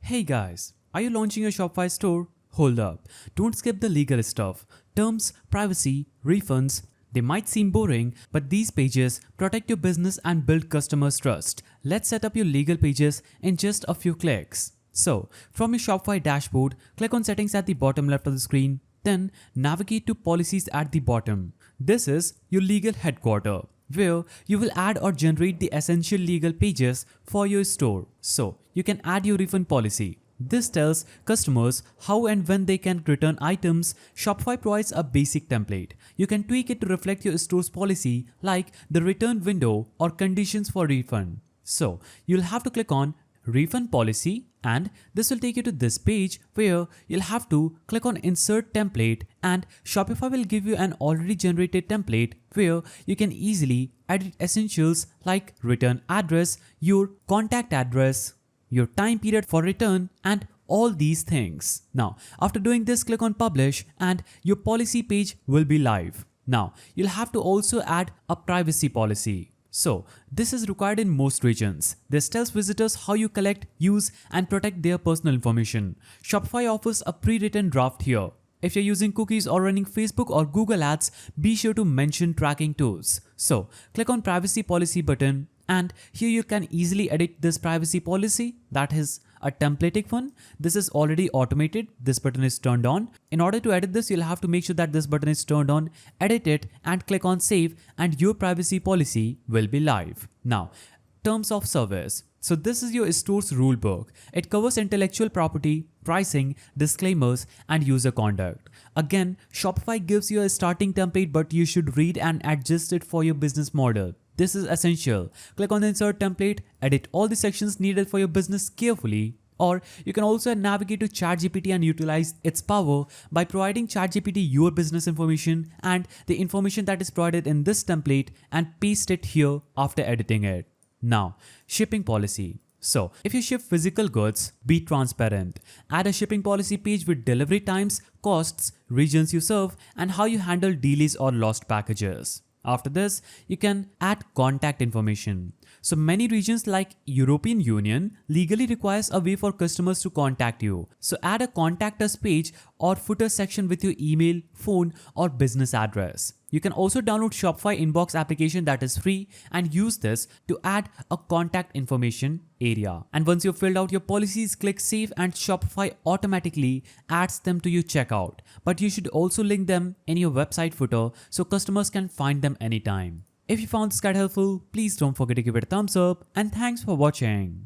Hey guys, are you launching a Shopify store? Hold up, don't skip the legal stuff. Terms, privacy, refunds, they might seem boring, but these pages protect your business and build customers' trust. Let's set up your legal pages in just a few clicks. So, from your Shopify dashboard, click on Settings at the bottom left of the screen, then navigate to Policies at the bottom. This is your legal headquarters, where you will add or generate the essential legal pages for your store. So you can add your refund policy. This tells customers how and when they can return items. Shopify provides a basic template. You can tweak it to reflect your store's policy, like the return window or conditions for refund. So you'll have to click on Refund Policy, and this will take you to this page where you'll have to click on Insert Template, and Shopify will give you an already generated template where you can easily edit essentials like return address, your contact address, your time period for return, and all these things. Now, after doing this, click on Publish and your policy page will be live. Now, you'll have to also add a privacy policy. So, this is required in most regions. This tells visitors how you collect, use, and protect their personal information. Shopify offers a pre-written draft here. If you're using cookies or running Facebook or Google ads, be sure to mention tracking tools. So, click on Privacy Policy button, and here you can easily edit this privacy policy. That is a templating one. This is already automated. This button is turned on. In order to edit this, you'll have to make sure that this button is turned on, edit it, and click on save, and your privacy policy will be live. Now, terms of service. So this is your store's rule book. It covers intellectual property, pricing, disclaimers, and user conduct. Again, Shopify gives you a starting template, but you should read and adjust it for your business model. This is essential. Click on the Insert Template, edit all the sections needed for your business carefully. Or you can also navigate to ChatGPT and utilize its power by providing ChatGPT your business information and the information that is provided in this template and paste it here after editing it. Now, shipping policy. So, if you ship physical goods, be transparent. Add a shipping policy page with delivery times, costs, regions you serve, and how you handle delays or lost packages. After this, you can add contact information. So many regions like European Union legally requires a way for customers to contact you. So add a contact us page or footer section with your email, phone, or business address. You can also download Shopify Inbox application that is free and use this to add a contact information area. And once you've filled out your policies, click save and Shopify automatically adds them to your checkout. But you should also link them in your website footer so customers can find them anytime. If you found this guide helpful, please don't forget to give it a thumbs up, and thanks for watching.